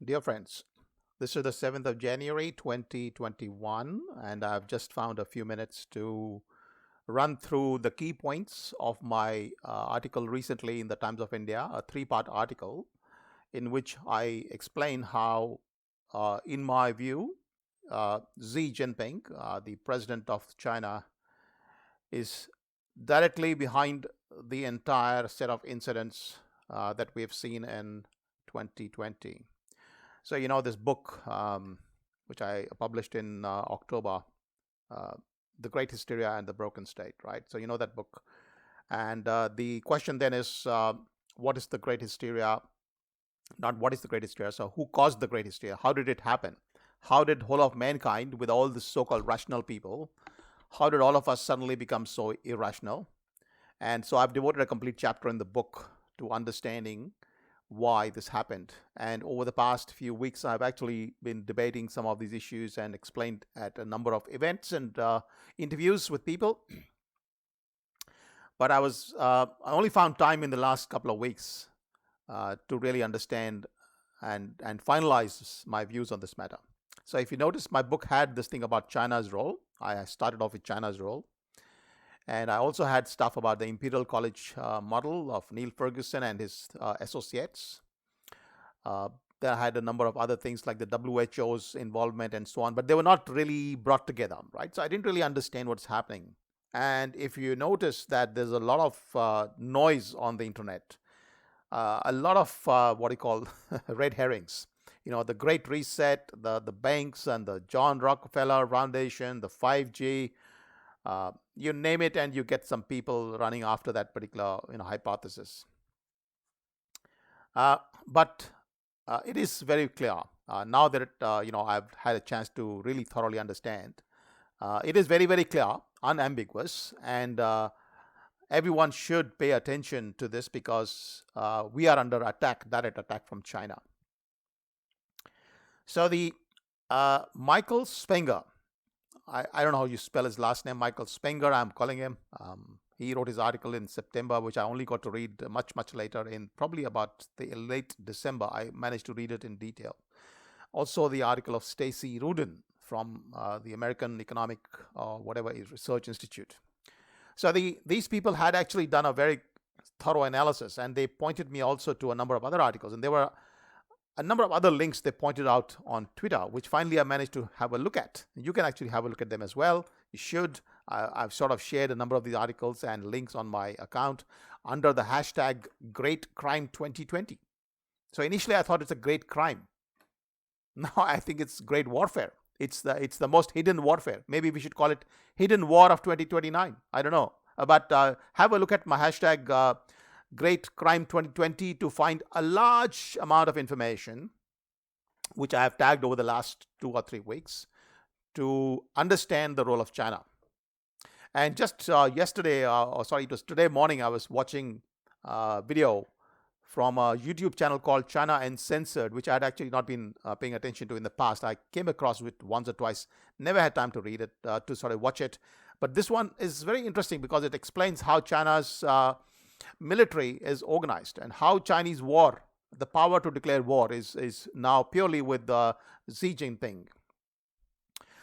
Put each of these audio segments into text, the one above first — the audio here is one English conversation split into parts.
Dear friends, this is the 7th of January 2021, and I've just found a few minutes to run through the key points of my article recently in the Times of India, a three-part article in which I explain how, in my view, Xi Jinping, the president of China, is directly behind the entire set of incidents that we have seen in 2020. So, this book, which I published in October, uh, The Great Hysteria and the Broken State, right? So, that book. And the question then is, what is the Great Hysteria? Not what is the Great Hysteria. So, who caused the Great Hysteria? How did it happen? How did whole of mankind, with all the so-called rational people, how did all of us suddenly become so irrational? And so I've devoted a complete chapter in the book to understanding why this happened. And over the past few weeks, I've actually been debating some of these issues and explained at a number of events and interviews with people. But I only found time in the last couple of weeks to really understand and finalize my views on this matter. So if you notice, my book had this thing about China's role. I started off with China's role. And I also had stuff about the Imperial College model of Neil Ferguson and his associates. There I had a number of other things like the WHO's involvement and so on, but they were not really brought together, right? So I didn't really understand what's happening. And if you notice that there's a lot of noise on the internet, a lot of what you call red herrings. The Great Reset, the banks and the John Rockefeller Foundation, the 5G, you name it, and you get some people running after that particular hypothesis. But it is very clear now that I've had a chance to really thoroughly understand. It is very, very clear, unambiguous, and everyone should pay attention to this because we are under attack, direct attack from China. So the Michael SPENGER, I don't know how you spell his last name, Michael SPENGER, I'm calling him. He wrote his article in September, which I only got to read much, much later, in probably about the late December. I managed to read it in detail. Also, the article of Stacy Rudin from the American Economic whatever Research Institute. So these people had actually done a very thorough analysis, and they pointed me also to a number of other articles, and there were a number of other links they pointed out on Twitter, which finally I managed to have a look at. You can actually have a look at them as well. You should. I've sort of shared a number of these articles and links on my account under the hashtag Great Crime 2020. So initially I thought it's a great crime. Now I think it's great warfare. It's the most hidden warfare. Maybe we should call it Hidden War of 2029. I don't know. But have a look at my hashtag Great Crime 2020 to find a large amount of information, which I have tagged over the last 2 or 3 weeks, to understand the role of China. And just yesterday, it was today morning, I was watching a video from a YouTube channel called China Uncensored, which I had actually not been paying attention to in the past. I came across it once or twice, never had time to read it, to sort of watch it. But this one is very interesting because it explains how China's military is organized and how Chinese war, the power to declare war, is now purely with Xi Jinping.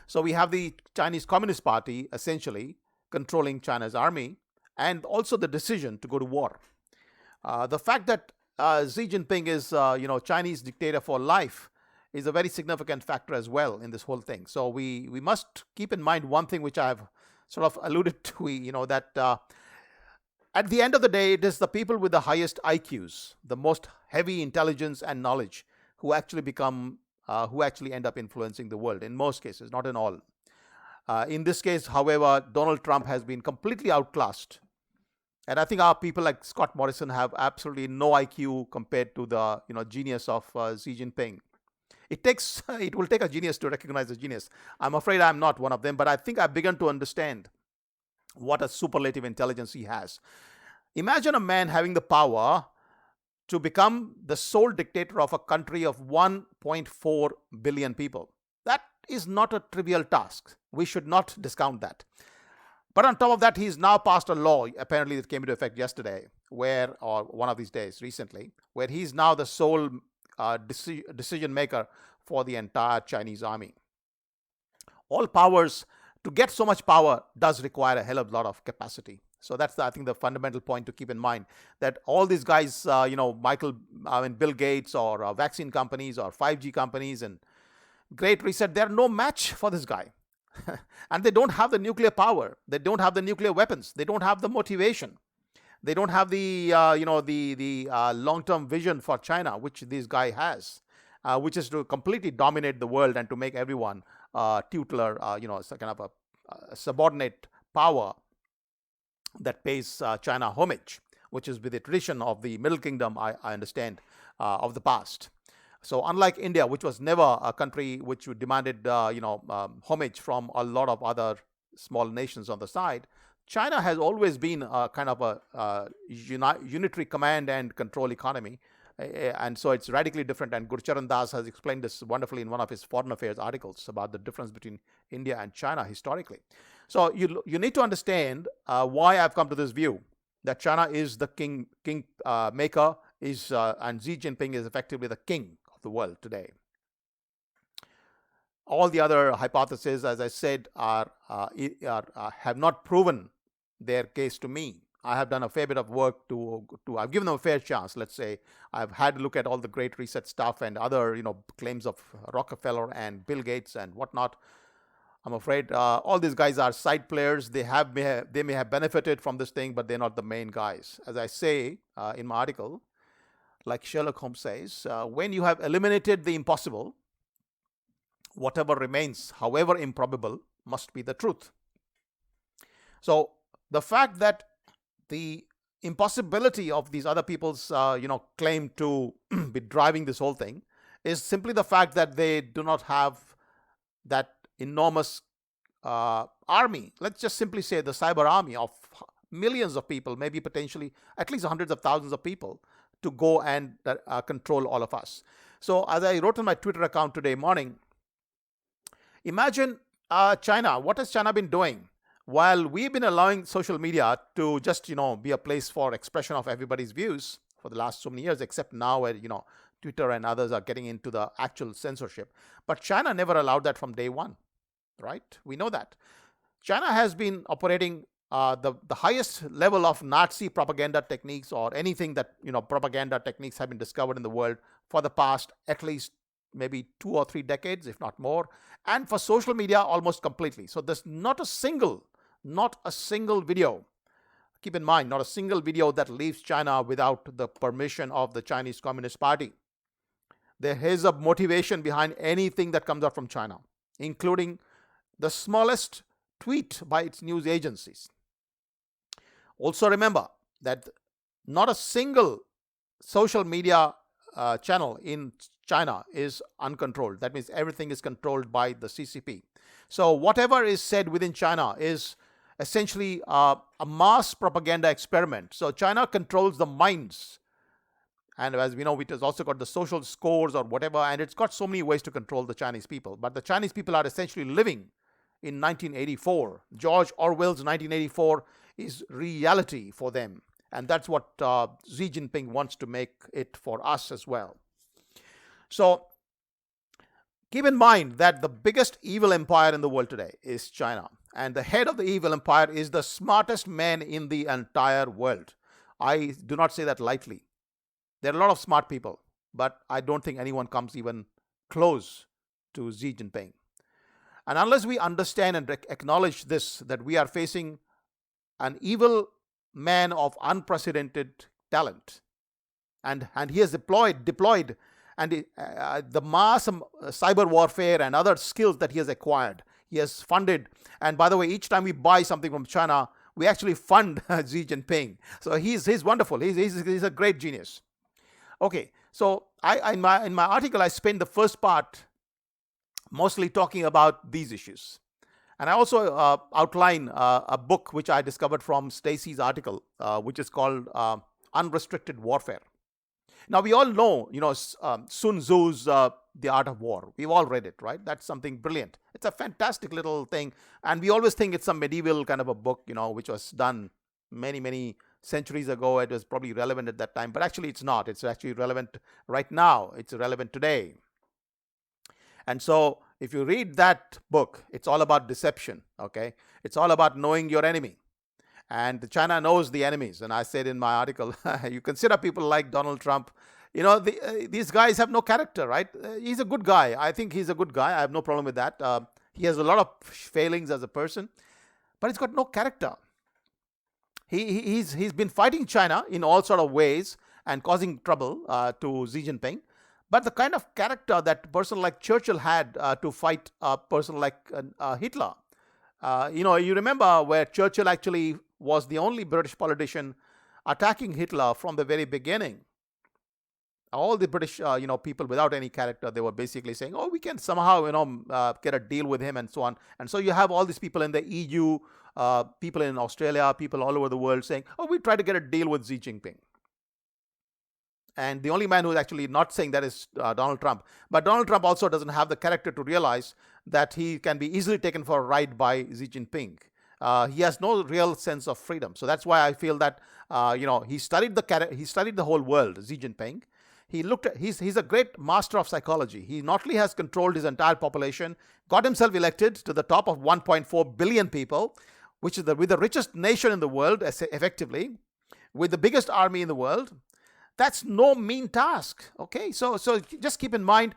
So we have the Chinese Communist Party essentially controlling China's army and also the decision to go to war. The fact that Xi Jinping is Chinese dictator for life is a very significant factor as well in this whole thing. So we must keep in mind one thing which I have sort of alluded to, that at the end of the day, it is the people with the highest IQs, the most heavy intelligence and knowledge, who actually end up influencing the world in most cases, not in all. In this case, however, Donald Trump has been completely outclassed. And I think our people like Scott Morrison have absolutely no IQ compared to the genius of Xi Jinping. It will take a genius to recognize a genius. I'm afraid I'm not one of them, but I think I've begun to understand what a superlative intelligence he has. Imagine a man having the power to become the sole dictator of a country of 1.4 billion people. That is not a trivial task. We should not discount that. But on top of that, he's now passed a law, apparently that came into effect yesterday, or one of these days recently, where he's now the sole decision maker for the entire Chinese army. All powers, to get so much power, does require a hell of a lot of capacity. So that's, I think, the fundamental point to keep in mind, that all these guys, Bill Gates, or vaccine companies, or 5G companies, and Great Reset, they're no match for this guy. And they don't have the nuclear power. They don't have the nuclear weapons. They don't have the motivation. They don't have the long-term vision for China, which this guy has, which is to completely dominate the world and to make everyone tutelar, kind of a subordinate power that pays China homage, which is with the tradition of the Middle Kingdom, I understand, of the past. So unlike India, which was never a country which demanded homage from a lot of other small nations on the side, China has always been a kind of a unitary command and control economy. And so it's radically different. And Gurcharan Das has explained this wonderfully in one of his foreign affairs articles about the difference between India and China historically. So you need to understand why I've come to this view, that China is the king maker, and Xi Jinping is effectively the king of the world today. All the other hypotheses, as I said, have not proven their case to me. I have done a fair bit of work I've given them a fair chance, let's say. I've had a look at all the Great Reset stuff and other, claims of Rockefeller and Bill Gates and whatnot. I'm afraid all these guys are side players. They may have benefited from this thing, but they're not the main guys. As I say in my article, like Sherlock Holmes says, when you have eliminated the impossible, whatever remains, however improbable, must be the truth. So the fact that the impossibility of these other people's claim to be driving this whole thing is simply the fact that they do not have that enormous army. Let's just simply say the cyber army of millions of people, maybe potentially at least hundreds of thousands of people, to go and control all of us. So as I wrote on my Twitter account today morning, imagine China. What has China been doing? While we've been allowing social media to just, be a place for expression of everybody's views for the last so many years, except now where, Twitter and others are getting into the actual censorship. But China never allowed that from day one, right? We know that. China has been operating the highest level of Nazi propaganda techniques, or anything that, propaganda techniques have been discovered in the world for the past at least maybe 2 or 3 decades, if not more. And for social media, almost completely. So there's not a single video, keep in mind, not a single video that leaves China without the permission of the Chinese Communist Party. There is a motivation behind anything that comes out from China, including the smallest tweet by its news agencies. Also remember that not a single social media channel in China is uncontrolled. That means everything is controlled by the CCP. So whatever is said within China is essentially a mass propaganda experiment. So China controls the minds. And as we know, it has also got the social scores or whatever, and it's got so many ways to control the Chinese people. But the Chinese people are essentially living in 1984. George Orwell's 1984 is reality for them. And that's what Xi Jinping wants to make it for us as well. So keep in mind that the biggest evil empire in the world today is China. And the head of the evil empire is the smartest man in the entire world. I do not say that lightly. There are a lot of smart people, but I don't think anyone comes even close to Xi Jinping. And unless we understand and acknowledge this, that we are facing an evil man of unprecedented talent, and he has deployed and the mass cyber warfare and other skills that he has acquired, he has funded. And by the way, each time we buy something from China, we actually fund Xi Jinping. So he's wonderful. He's a great genius. Okay, so in my article, I spent the first part mostly talking about these issues. And I also outline a book which I discovered from Stacy's article, which is called Unrestricted Warfare. Now, we all know, Sun Tzu's The Art of War. We've all read it, right? That's something brilliant. It's a fantastic little thing. And we always think it's some medieval kind of a book, which was done many, many centuries ago. It was probably relevant at that time, but actually it's not. It's actually relevant right now. It's relevant today. And so if you read that book, it's all about deception, okay? It's all about knowing your enemy. And China knows the enemies. And I said in my article, you consider people like Donald Trump, these guys have no character, right? He's a good guy. I think he's a good guy. I have no problem with that. He has a lot of failings as a person, but he's got no character. He's been fighting China in all sort of ways and causing trouble to Xi Jinping. But the kind of character that a person like Churchill had to fight a person like Hitler. You remember where Churchill actually was the only British politician attacking Hitler from the very beginning. All the British, people without any character, they were basically saying, oh, we can somehow, get a deal with him and so on. And so you have all these people in the EU, people in Australia, people all over the world saying, oh, we try to get a deal with Xi Jinping. And the only man who is actually not saying that is Donald Trump. But Donald Trump also doesn't have the character to realize that he can be easily taken for a ride by Xi Jinping. He has no real sense of freedom. So that's why I feel that he studied the whole world, Xi Jinping. He's a great master of psychology. He not only has controlled his entire population, got himself elected to the top of 1.4 billion people, which is with the richest nation in the world, effectively, with the biggest army in the world. That's no mean task. Okay, so just keep in mind,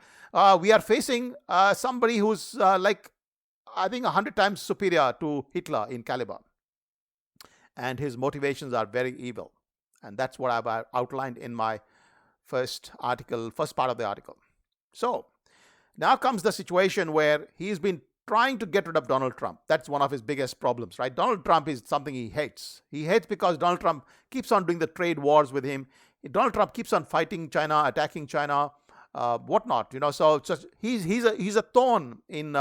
we are facing somebody who's I think 100 times superior to Hitler in caliber, and his motivations are very evil, and that's what I've outlined in my first part of the article. So now comes the situation where he's been trying to get rid of Donald Trump. That's one of his biggest problems, right? Donald Trump is something he hates. He hates because Donald Trump keeps on doing the trade wars with him. Donald Trump keeps on fighting China, attacking China, whatnot. So he's a thorn in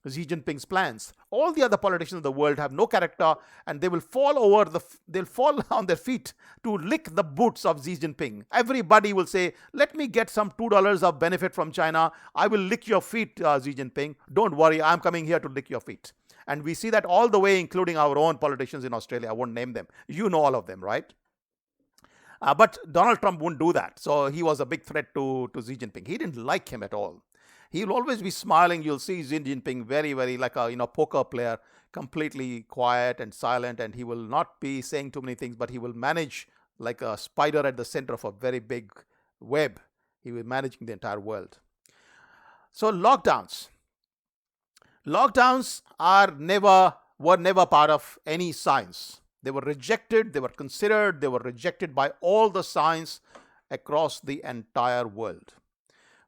Xi Jinping's plans. All the other politicians of the world have no character, and they will they'll fall on their feet to lick the boots of Xi Jinping. Everybody will say, "Let me get some $2 of benefit from China. I will lick your feet, Xi Jinping. Don't worry, I'm coming here to lick your feet." And we see that all the way, including our own politicians in Australia. I won't name them. You know all of them, right? But Donald Trump wouldn't do that. So he was a big threat to Xi Jinping. He didn't like him at all. He will always be smiling. You'll see Xi Jinping very, very like a poker player, completely quiet and silent, and he will not be saying too many things, but he will manage like a spider at the center of a very big web. He will be managing the entire world. So lockdowns. Lockdowns were never part of any science. They were rejected, they were considered, they were rejected by all the science across the entire world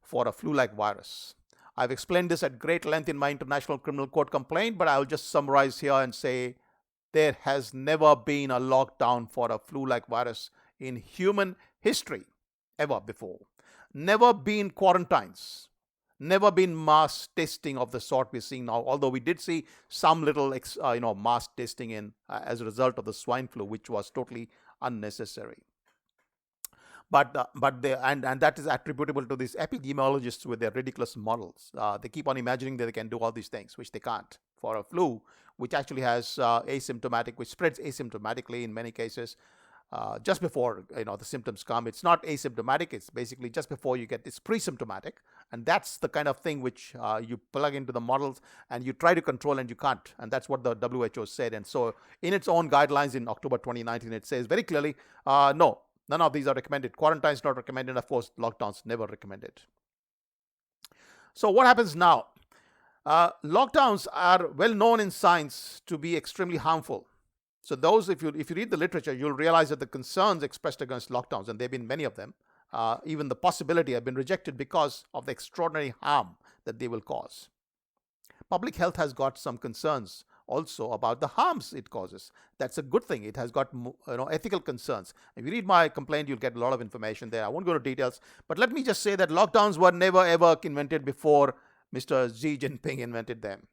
for a flu-like virus. I've explained this at great length in my International Criminal Court complaint, but I'll just summarize here and say there has never been a lockdown for a flu-like virus in human history ever before. Never been quarantines. Never been mass testing of the sort we're seeing now, although we did see some little mass testing as a result of the swine flu, which was totally unnecessary. But that is attributable to these epidemiologists with their ridiculous models. They keep on imagining that they can do all these things, which they can't. For a flu, which actually has which spreads asymptomatically in many cases, just before the symptoms come. It's not asymptomatic. It's basically just before you get it's pre-symptomatic, and that's the kind of thing which you plug into the models and you try to control, and you can't. And that's what the WHO said. And so in its own guidelines in October 2019, it says very clearly, no, none of these are recommended. Quarantine is not recommended. Of course, lockdowns never recommended. So what happens now? Lockdowns are well known in science to be extremely harmful. So if you read the literature, you'll realize that the concerns expressed against lockdowns, and there have been many of them, even the possibility, have been rejected because of the extraordinary harm that they will cause. Public health has got some concerns also about the harms it causes. That's a good thing. It has got ethical concerns. If you read my complaint, you'll get a lot of information there. I won't go into details, but let me just say that lockdowns were never ever invented before Mr. Xi Jinping invented them.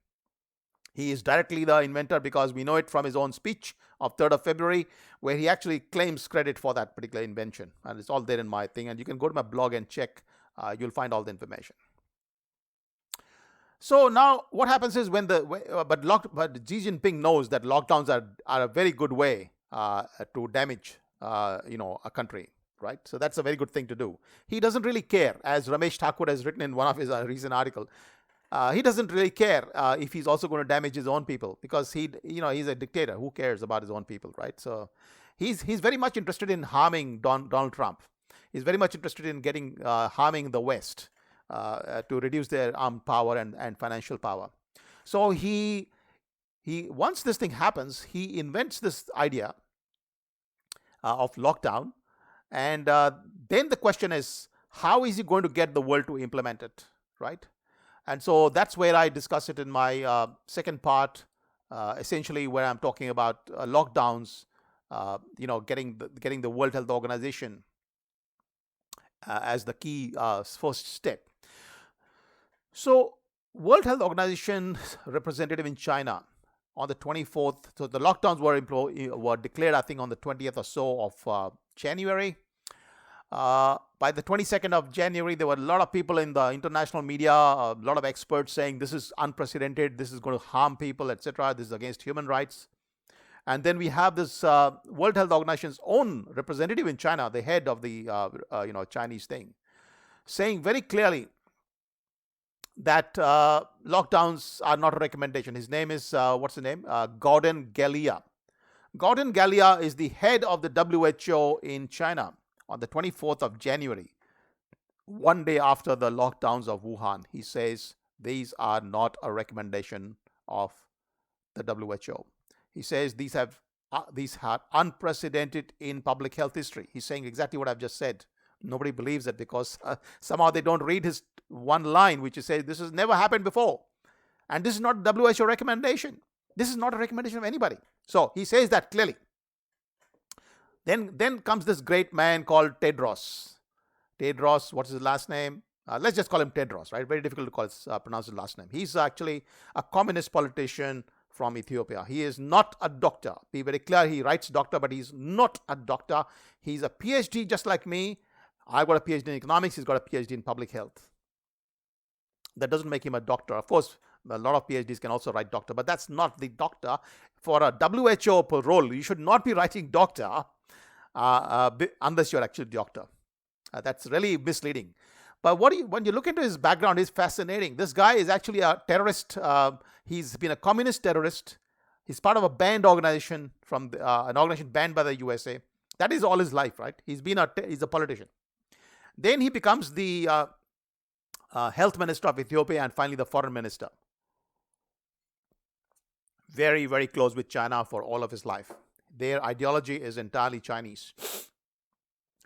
He is directly the inventor because we know it from his own speech of 3rd of February, where he actually claims credit for that particular invention. And it's all there in my thing. And you can go to my blog and check. You'll find all the information. So now what happens is but Xi Jinping knows that lockdowns are a very good way to damage a country, right? So that's a very good thing to do. He doesn't really care, as Ramesh Thakur has written in one of his recent articles. He doesn't really care if he's also going to damage his own people, because he's a dictator. Who cares about his own people, right? So he's very much interested in harming Donald Trump. He's very much interested in harming the West to reduce their armed power and financial power. So he once this thing happens, he invents this idea of lockdown, and then the question is, how is he going to get the world to implement it, right? And so that's where I discuss it in my second part, essentially where I'm talking about lockdowns, getting the World Health Organization as the key first step. So World Health Organization representative in China on the 24th, so the lockdowns were declared, I think, on the 20th or so of January. By the 22nd of January, there were a lot of people in the international media, a lot of experts saying this is unprecedented, this is going to harm people, etc. This is against human rights. And then we have this World Health Organization's own representative in China, the head of the Chinese thing, saying very clearly that lockdowns are not a recommendation. His name is, Gordon Gallia. Gordon Gallia is the head of the WHO in China on the 24th of January, one day after the lockdowns of Wuhan. He says these are not a recommendation of the WHO. He says these are unprecedented in public health history. He's saying exactly what I've just said. Nobody believes it because somehow they don't read his one line, which is says this has never happened before. And this is not WHO recommendation. This is not a recommendation of anybody. So he says that clearly. Then comes this great man called Tedros. Tedros, what's his last name? Let's just call him Tedros, right? Very difficult to pronounce his last name. He's actually a communist politician from Ethiopia. He is not a doctor. Be very clear, he writes doctor, but he's not a doctor. He's a PhD just like me. I've got a PhD in economics. He's got a PhD in public health. That doesn't make him a doctor. Of course, a lot of PhDs can also write doctor, but that's not the doctor. For a WHO role, you should not be writing doctor unless you're actually a doctor. That's really misleading. But when you look into his background, it's fascinating. This guy is actually a terrorist. He's been a communist terrorist. He's part of a banned organization from an organization banned by the USA. That is all his life, right? He's a politician. Then he becomes the health minister of Ethiopia and finally the foreign minister. Very, very close with China for all of his life. Their ideology is entirely Chinese.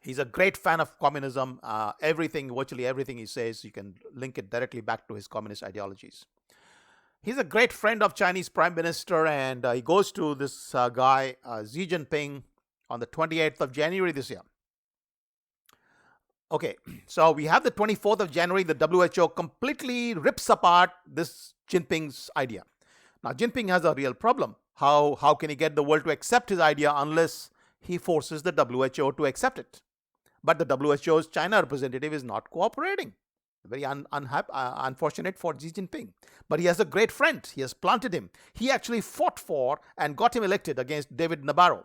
He's a great fan of communism. Virtually everything he says, you can link it directly back to his communist ideologies. He's a great friend of Chinese Prime Minister, and he goes to this guy, Xi Jinping, on the 28th of January this year. Okay, so we have the 24th of January, the WHO completely rips apart this Jinping's idea. Now, Jinping has a real problem. How can he get the world to accept his idea unless he forces the WHO to accept it? But the WHO's China representative is not cooperating. Very unfortunate for Xi Jinping. But he has a great friend. He has planted him. He actually fought for and got him elected against David Nabarro.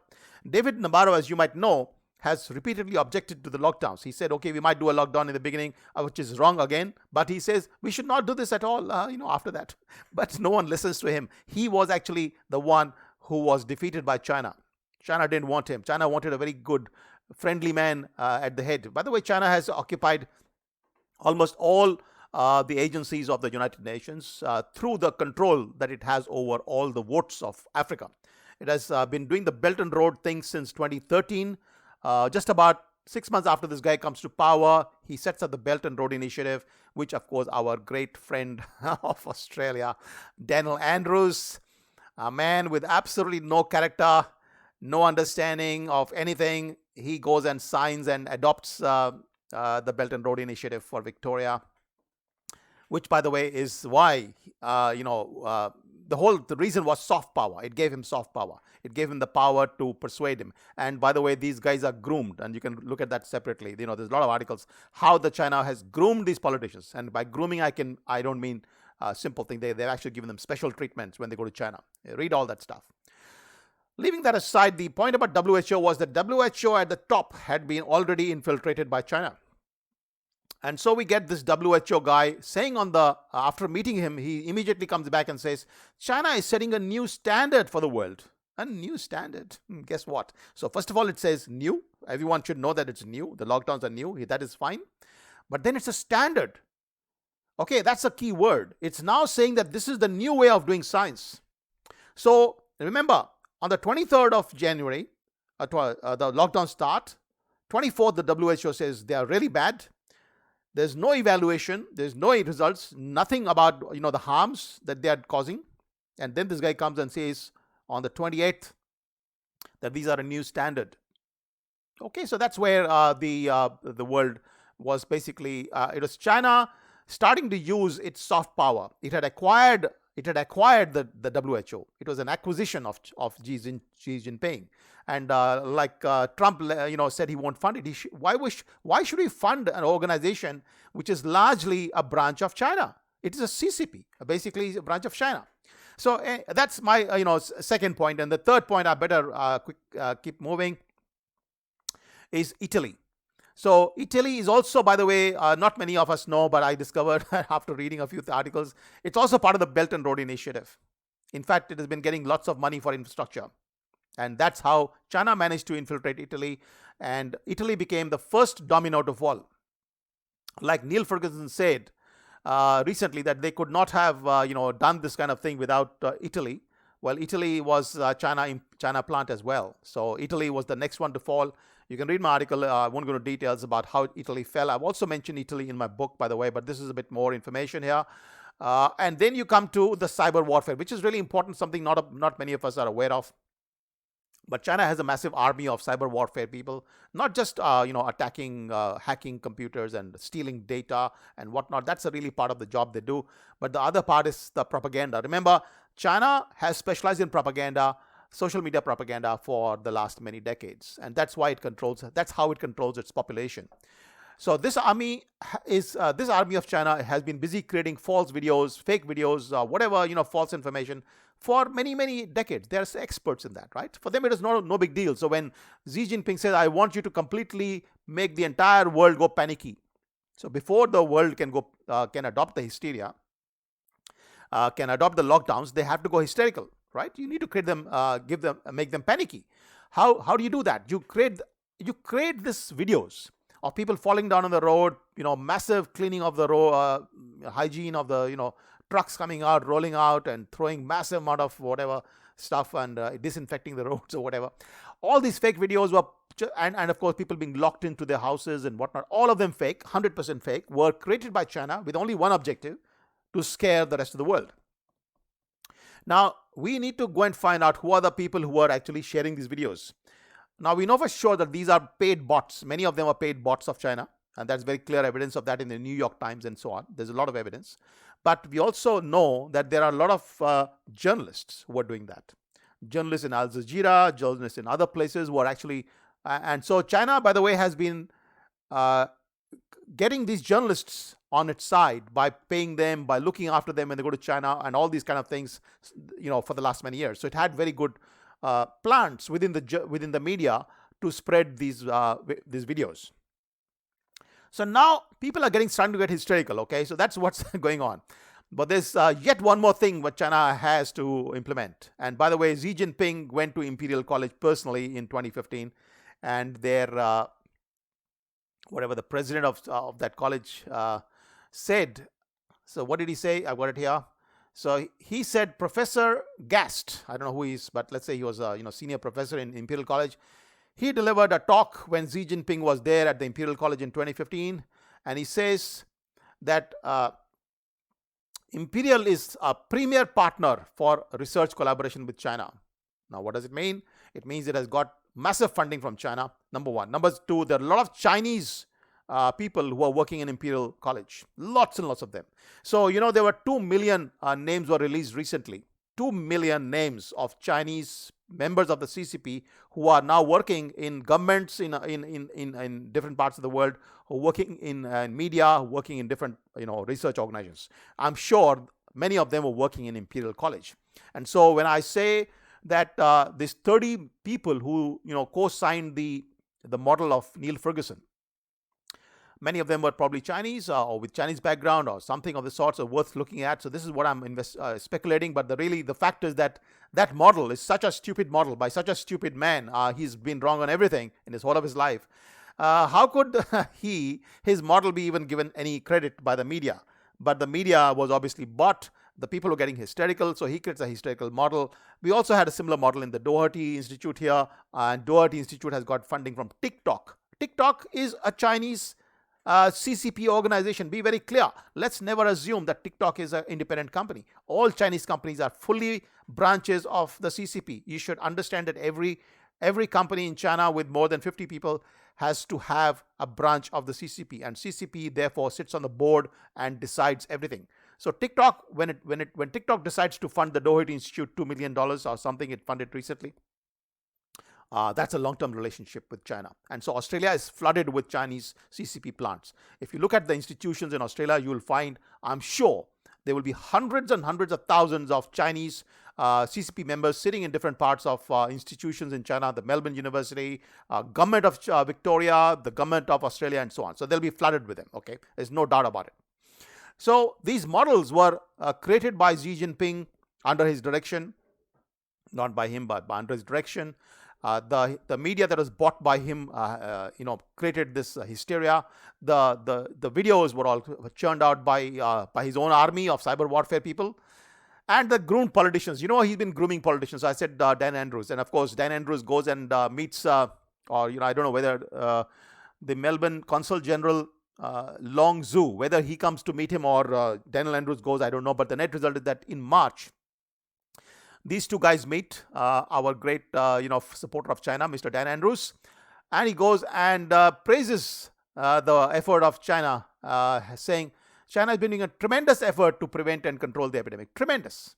David Nabarro, as you might know, has repeatedly objected to the lockdowns. He said, okay, we might do a lockdown in the beginning, which is wrong again. But he says, we should not do this at all, after that. But no one listens to him. He was actually the one who was defeated by China. China didn't want him. China wanted a very good, friendly man at the head. By the way, China has occupied almost all the agencies of the United Nations through the control that it has over all the votes of Africa. It has been doing the Belt and Road thing since 2013. Just about 6 months after this guy comes to power, he sets up the Belt and Road Initiative, which, of course, our great friend of Australia, Daniel Andrews, a man with absolutely no character, no understanding of anything, he goes and signs and adopts the Belt and Road Initiative for Victoria, which, by the way, is why, the reason was soft power. It gave him soft power. It gave him the power to persuade him. And by the way, these guys are groomed, and you can look at that separately. There's a lot of articles how the China has groomed these politicians. And by grooming, I don't mean a simple thing. They've actually given them special treatments when they go to China. Read all that stuff. Leaving that aside, the point about WHO was that WHO at the top had been already infiltrated by China. And so we get this WHO guy saying after meeting him, he immediately comes back and says, China is setting a new standard for the world. A new standard. Guess what? So first of all, it says new. Everyone should know that it's new. The lockdowns are new. That is fine. But then it's a standard. Okay, that's a key word. It's now saying that this is the new way of doing science. So remember, on the 23rd of January, the lockdown start. 24th, the WHO says they are really bad. There's no evaluation. There's no results. Nothing about the harms that they are causing. And then this guy comes and says on the 28th that these are a new standard. Okay, so that's where the world was basically it was China starting to use its soft power. It had acquired the WHO. It was an acquisition of Xi Jinping. And Trump, said he won't fund it. Why should we fund an organization which is largely a branch of China? It is a CCP, basically a branch of China. So that's my second point. And the third point, I better keep moving, is Italy. So Italy is also, by the way, not many of us know, but I discovered after reading a few articles, it's also part of the Belt and Road Initiative. In fact, it has been getting lots of money for infrastructure. And that's how China managed to infiltrate Italy. And Italy became the first domino to fall. Like Neil Ferguson said recently that they could not have done this kind of thing without Italy. Well, Italy was China plant as well. So Italy was the next one to fall. You can read my article. I won't go into details about how Italy fell. I've also mentioned Italy in my book, by the way, but this is a bit more information here. And then you come to the cyber warfare, which is really important, something not many of us are aware of. But China has a massive army of cyber warfare people, not just attacking, hacking computers and stealing data and whatnot. That's a really part of the job they do. But the other part is the propaganda. Remember, China has specialized in propaganda, social media propaganda for the last many decades, and that's how it controls its population. So this army of China has been busy creating false videos, fake videos, whatever, false information for many, many decades. They're experts in that, right? For them, it is no big deal. So when Xi Jinping says, I want you to completely make the entire world go panicky. So before the world can adopt the hysteria, can adopt the lockdowns, they have to go hysterical, right? You need to create them, make them panicky. How do you do that? You create these videos of people falling down on the road, massive cleaning of the road, hygiene of the, trucks coming out, rolling out and throwing massive amount of whatever stuff and disinfecting the roads or whatever. All these fake videos were, and of course people being locked into their houses and whatnot, all of them fake, 100% fake, were created by China with only one objective, to scare the rest of the world. Now, we need to go and find out who are the people who are actually sharing these videos. Now, we know for sure that these are paid bots. Many of them are paid bots of China. And that's very clear evidence of that in the New York Times and so on. There's a lot of evidence. But we also know that there are a lot of journalists who are doing that. Journalists in Al Jazeera, journalists in other places who are actually... and so China, by the way, has been getting these journalists on its side by paying them, by looking after them when they go to China and all these kind of things, for the last many years. So it had very good plans within the media to spread these videos. So now people are starting to get hysterical, okay? So that's what's going on. But there's yet one more thing what China has to implement. And by the way, Xi Jinping went to Imperial College personally in 2015, and their the president of that college said. So what did he say? I got it here. So he said, Professor Gast, I don't know who he is, but let's say he was a senior professor in Imperial College. He delivered a talk when Xi Jinping was there at the Imperial College in 2015, and he says that Imperial is a premier partner for research collaboration with China. Now, what does it mean? It means it has got massive funding from China, number one. Number two, there are a lot of Chinese people who are working in Imperial College, lots and lots of them. So, there were 2 million names were released recently. 2 million names of Chinese members of the CCP who are now working in governments in different parts of the world, who are working in media, working in different research organizations. I'm sure many of them are working in Imperial College. And so when I say that these 30 people who co-signed the model of Neil Ferguson, many of them were probably Chinese or with Chinese background or something of the sorts, are worth looking at. So this is what I'm speculating. But the fact is that that model is such a stupid model by such a stupid man. He's been wrong on everything in his whole of his life. How could his model be even given any credit by the media? But the media was obviously bought. The people were getting hysterical, so he creates a hysterical model. We also had a similar model in the Doherty Institute here, and Doherty Institute has got funding from TikTok. TikTok is a Chinese CCP organization. Be very clear. Let's never assume that TikTok is an independent company. All Chinese companies are fully branches of the CCP. You should understand that every company in China with more than 50 people has to have a branch of the CCP, and CCP therefore sits on the board and decides everything. So TikTok, when TikTok decides to fund the Doherty Institute $2 million or something it funded recently, that's a long-term relationship with China. And so Australia is flooded with Chinese CCP plants. If you look at the institutions in Australia, you will find, I'm sure, there will be hundreds and hundreds of thousands of Chinese CCP members sitting in different parts of institutions in China, the Melbourne University, government of Victoria, the government of Australia, and so on. So they'll be flooded with them, okay? There's no doubt about it. So these models were created by Xi Jinping under his direction, not by him, but under his direction. The media that was bought by him, created this hysteria. The videos were all churned out by his own army of cyber warfare people, and the groomed politicians. He's been grooming politicians. I said Dan Andrews, and of course Dan Andrews goes and meets, I don't know whether the Melbourne Consul General Long Zhu, whether he comes to meet him or Daniel Andrews goes, I don't know. But the net result is that in March, these two guys meet, our great, supporter of China, Mr. Dan Andrews, and he goes and praises the effort of China, saying China has been doing a tremendous effort to prevent and control the epidemic. Tremendous.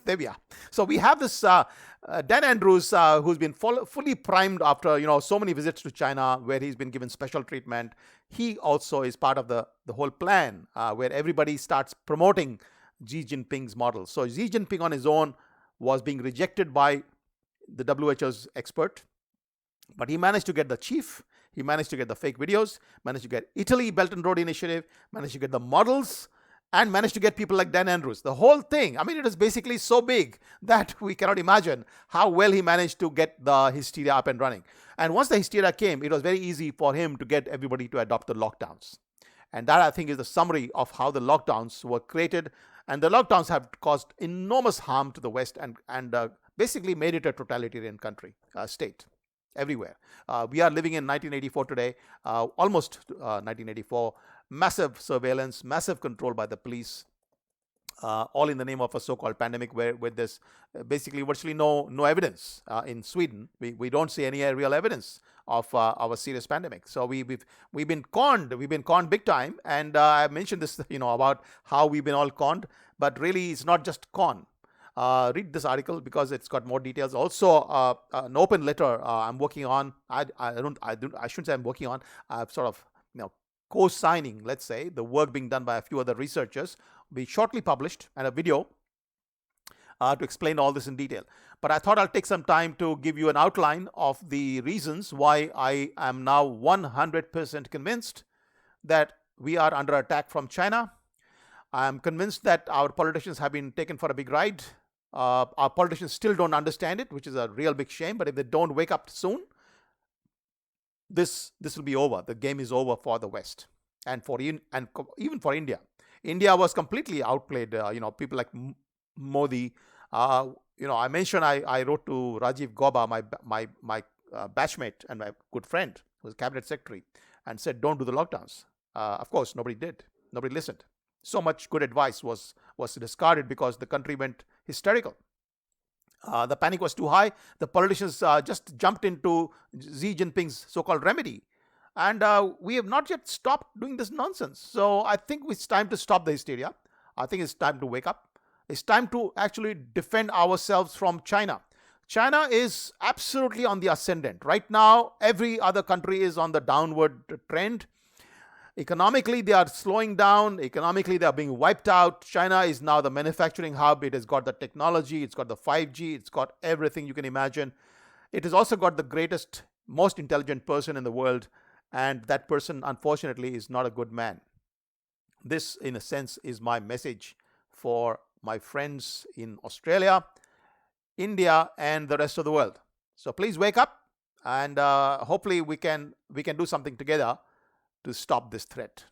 There we are. So we have this Dan Andrews, who's been fully primed after so many visits to China, where he's been given special treatment. He also is part of the whole plan, where everybody starts promoting Xi Jinping's model. So Xi Jinping on his own was being rejected by the WHO's expert, but he managed to get the chief, he managed to get the fake videos, managed to get Italy Belt and Road Initiative, managed to get the models, and managed to get people like Dan Andrews. The whole thing, it is basically so big that we cannot imagine how well he managed to get the hysteria up and running. And once the hysteria came, it was very easy for him to get everybody to adopt the lockdowns. And that, I think, is the summary of how the lockdowns were created. And the lockdowns have caused enormous harm to the West and basically made it a totalitarian country, state, everywhere. We are living in 1984 today, almost 1984. Massive surveillance, massive control by the police, all in the name of a so-called pandemic where there's basically virtually no evidence. In Sweden, we don't see any real evidence of our serious pandemic. So we've been conned. We've been conned big time. And I mentioned this, about how we've been all conned. But really, it's not just con. Read this article because it's got more details. Also, an open letter I'm working on. I shouldn't say I'm working on. I've sort of co-signing, let's say, the work being done by a few other researchers, will be shortly published, and a video to explain all this in detail. But I thought I'll take some time to give you an outline of the reasons why I am now 100% convinced that we are under attack from China. I am convinced that our politicians have been taken for a big ride. Our politicians still don't understand it, which is a real big shame. But if they don't wake up soon, this will be over. The game is over for the West and even for India. India was completely outplayed. People like Modi. I mentioned I wrote to Rajiv Gauba, my batchmate and my good friend, who was cabinet secretary, and said, don't do the lockdowns. Of course, nobody did. Nobody listened. So much good advice was discarded because the country went hysterical. The panic was too high. The politicians just jumped into Xi Jinping's so-called remedy. And we have not yet stopped doing this nonsense. So I think it's time to stop the hysteria. I think it's time to wake up. It's time to actually defend ourselves from China. China is absolutely on the ascendant. Right now, every other country is on the downward trend. Economically, they are slowing down. Economically, they are being wiped out. China is now the manufacturing hub. It has got the technology. It's got the 5G. It's got everything you can imagine. It has also got the greatest, most intelligent person in the world. And that person, unfortunately, is not a good man. This, in a sense, is my message for my friends in Australia, India, and the rest of the world. So please wake up, and hopefully we can do something together to stop this threat.